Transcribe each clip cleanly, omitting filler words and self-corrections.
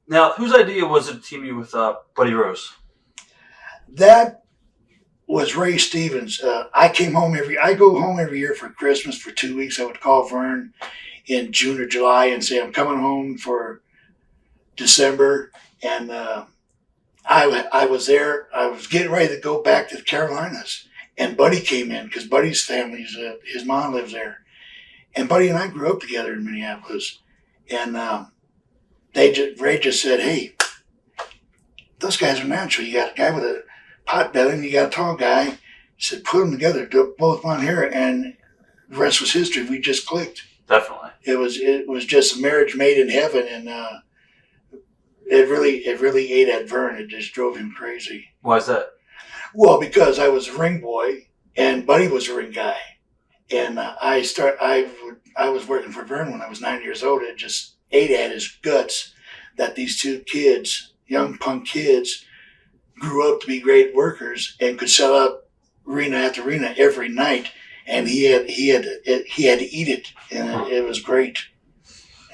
Now, whose idea was it to team you with Buddy Rose? That was Ray Stevens. I go home every year for Christmas for 2 weeks. I would call Verne in June or July and say, I'm coming home for December. And I was there. I was getting ready to go back to the Carolinas. And Buddy came in because Buddy's family's, his mom lives there. And Buddy and I grew up together in Minneapolis. And Ray just said, hey, those guys are natural. You got a guy with a pot belly and you got a tall guy. He said, put them together, do both blonde hair, and the rest was history. We just clicked. Definitely. It was just a marriage made in heaven, and it really ate at Verne. It just drove him crazy. Why is that? Well, because I was a ring boy and Buddy was a ring guy, and I was working for Verne when I was 9 years old. It just ate at his guts that these two kids, young punk kids, grew up to be great workers and could sell out arena after arena every night, and he had to eat it, and it was great.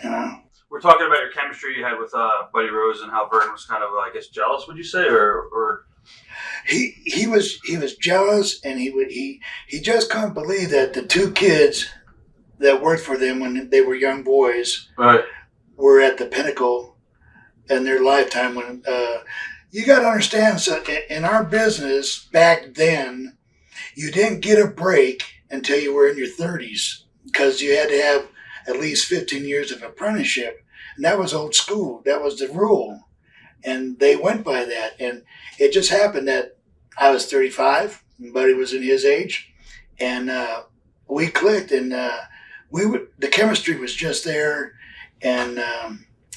You know. We're talking about your chemistry you had with Buddy Rose and how Verne was kind of, I guess, jealous. Would you say, or he was jealous, and he just couldn't believe that the two kids that worked for them when they were young boys right. were at the pinnacle in their lifetime. When you got to understand, so in our business back then, you didn't get a break until you were in your 30s because you had to have at least 15 years of apprenticeship, and that was old school. That was the rule, and they went by that. And it just happened that I was 35, and Buddy was in his age, and we clicked, and the chemistry was just there, and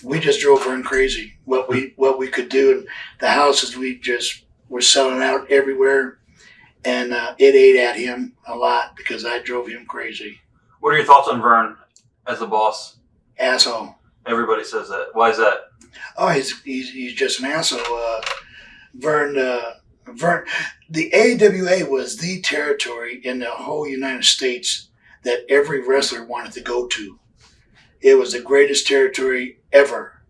we just drove Verne crazy. What we could do, and the houses we just were selling out everywhere, and it ate at him a lot because I drove him crazy. What are your thoughts on Verne as the boss? Asshole. Everybody says that. Why is that? Oh, he's just an asshole. Verne, the AWA was the territory in the whole United States that every wrestler wanted to go to. It was the greatest territory ever.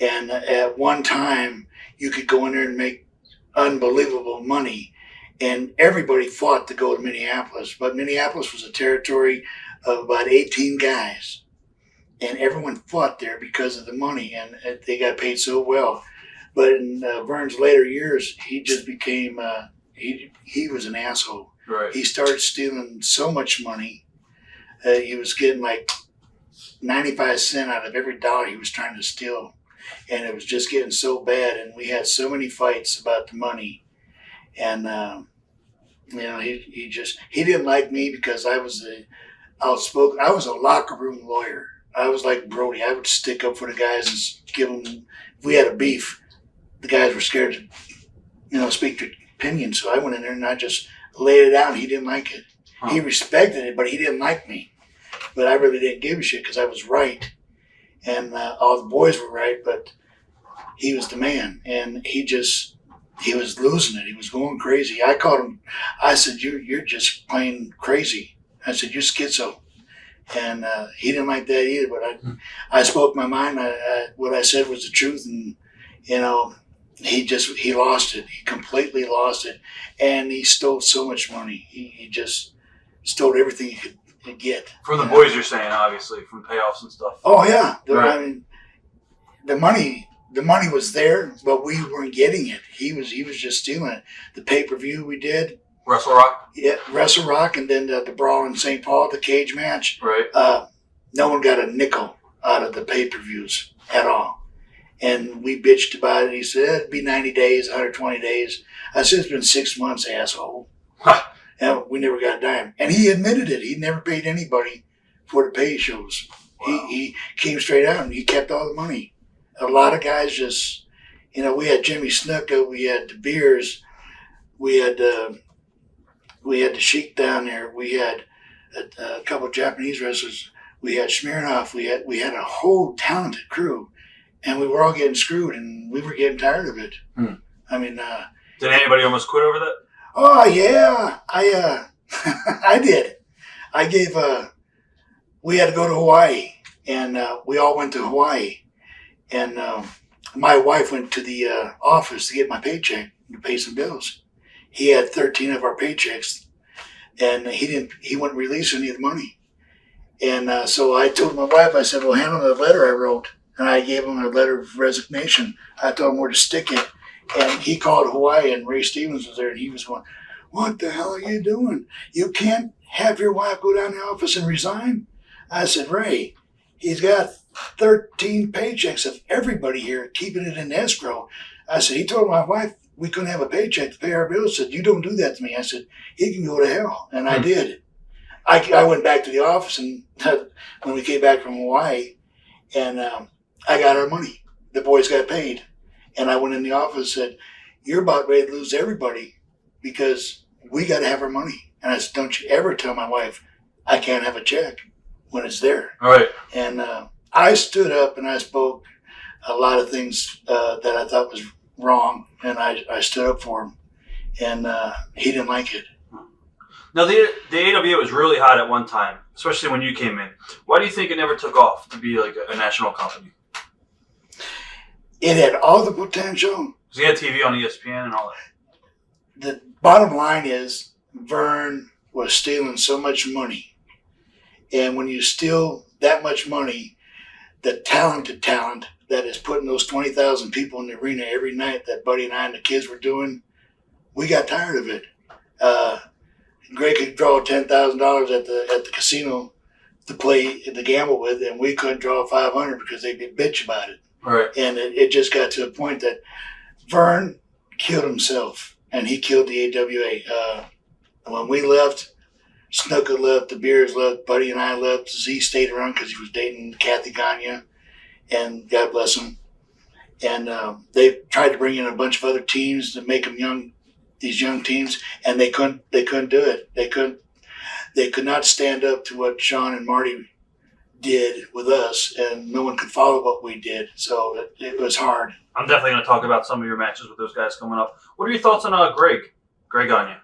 And at one time, you could go in there and make unbelievable money. And everybody fought to go to Minneapolis. But Minneapolis was a territory of about 18 guys. And everyone fought there because of the money. And they got paid so well. But in Verne's later years, he just became, he was an asshole. Right. He started stealing so much money. He was getting like 95 cents out of every dollar he was trying to steal. And it was just getting so bad. And we had so many fights about the money. And, he didn't like me because I was outspoken. I was a locker room lawyer. I was like Brody. I would stick up for the guys and give them, if we had a beef, the guys were scared to, speak their opinion. So I went in there and I just laid it out. He didn't like it. Huh. He respected it, but he didn't like me. But I really didn't give a shit because I was right. And all the boys were right, but he was the man. And he was losing it. He was going crazy. I called him. I said, you're just plain crazy. I said, you're schizo. And he didn't like that either. But I spoke my mind. What I said was the truth. And, he lost it. He completely lost it. And he stole so much money. He just stole everything he could get. From the boys, you're saying, obviously, from payoffs and stuff. Oh, yeah. Right. I mean, the money was there, but we weren't getting it. He was just stealing it. The pay-per-view we did. Wrestlerock? Yeah, Wrestlerock, and then the brawl in St. Paul, the cage match. Right. No one got a nickel out of the pay-per-views at all. And we bitched about it. He said, it'd be 90 days, 120 days. I said, it's been 6 months, asshole. And we never got a dime. And he admitted it. He never paid anybody for the pay shows. Wow. He came straight out and he kept all the money. A lot of guys just, we had Jimmy Snuka, we had De Beers, we had the Sheik down there, we had a couple of Japanese wrestlers, we had Smirnoff, we had a whole talented crew, and we were all getting screwed, and we were getting tired of it. I mean, did anybody almost quit over that? Oh yeah, I did. I gave. We had to go to Hawaii, and we all went to Hawaii. And my wife went to the office to get my paycheck to pay some bills. He had 13 of our paychecks, and he wouldn't release any of the money. And so I told my wife, I said, well, hand him the letter I wrote. And I gave him a letter of resignation. I told him where to stick it. And he called Hawaii, and Ray Stevens was there, and he was going, what the hell are you doing? You can't have your wife go down to the office and resign? I said, Ray, he's got 13 paychecks of everybody here keeping it in escrow. I said, he told my wife we couldn't have a paycheck to pay our bills. I said, you don't do that to me. I said, he can go to hell. And I did. I went back to the office, and when we came back from Hawaii, and I got our money. The boys got paid. And I went in the office and said, you're about ready to lose everybody because we got to have our money. And I said, don't you ever tell my wife I can't have a check when it's there. All right. And I stood up and I spoke a lot of things that I thought was wrong, and I stood up for him. And he didn't like it. Now, the AWA was really hot at one time, especially when you came in. Why do you think it never took off to be like a national company? It had all the potential. Because you had TV on ESPN and all that. The bottom line is Verne was stealing so much money. And when you steal that much money, the talented talent that is putting those 20,000 people in the arena every night that Buddy and I and the kids were doing, we got tired of it. Greg could draw $10,000 at the casino to gamble with, and we couldn't draw $500 because they'd be bitch about it. Right. And it just got to a point that Verne killed himself, and he killed the AWA. When we left, Snuka left, the Beers left, Buddy and I left. Z stayed around because he was dating Kathy Gagne, and God bless him. And they tried to bring in a bunch of other teams to make them young. These young teams, and they couldn't do it. They could not stand up to what Shawn and Marty did with us, and no one could follow what we did. So it was hard. I'm definitely going to talk about some of your matches with those guys coming up. What are your thoughts on Greg Gagne?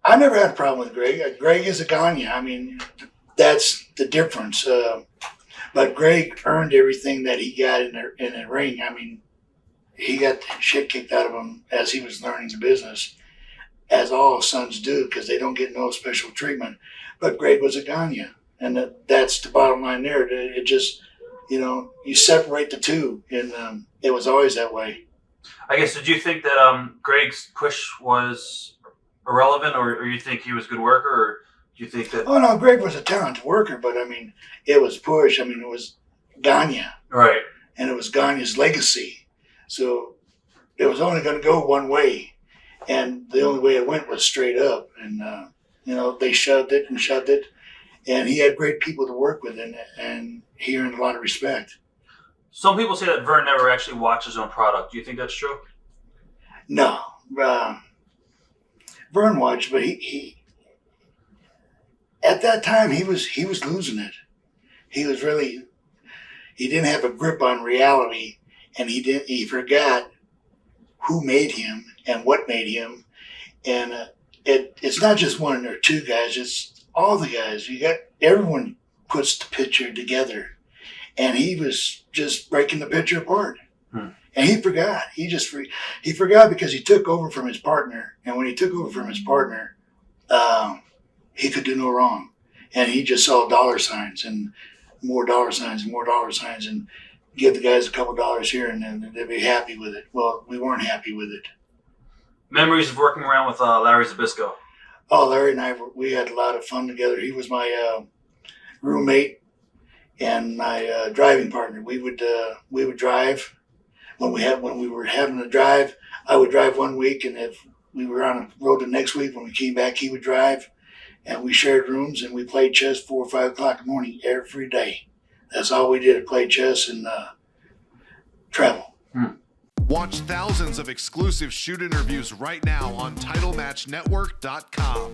I never had a problem with Greg. Greg is a Gagne. I mean, that's the difference. But Greg earned everything that he got in the ring. I mean, he got the shit kicked out of him as he was learning the business, as all sons do, because they don't get no special treatment. But Greg was a Gagne, and that's the bottom line there. It just, you separate the two, and it was always that way. I guess, did you think that Greg's push was irrelevant, or you think he was a good worker, or do you think that... Oh, no, Greg was a talented worker, but, I mean, it was push. I mean, it was Gagne. Right. And it was Gagne's legacy. So it was only going to go one way, and the only way it went was straight up. And they shoved it, and he had great people to work with, and he earned a lot of respect. Some people say that Verne never actually watched his own product. Do you think that's true? No, Verne watched, but he at that time he was losing it. He didn't have a grip on reality. And he forgot who made him and what made him. And it's not just one or two guys, it's all the guys. Everyone puts the picture together. And he was just breaking the picture apart. And he forgot. He forgot because he took over from his partner. And when he took over from his partner, he could do no wrong. And he just saw dollar signs and more dollar signs and more dollar signs, and give the guys a couple dollars here, and then they'd be happy with it. Well, we weren't happy with it. Memories of working around with Larry Zbyszko. Oh, Larry and I, we had a lot of fun together. He was my roommate and my driving partner. We would drive when we were having to drive. I would drive one week, and if we were on the road the next week, when we came back, he would drive, and we shared rooms, and we played chess 4 or 5 o'clock in the morning every day. That's all we did, play chess and travel. Watch thousands of exclusive shoot interviews right now on TitleMatchNetwork.com.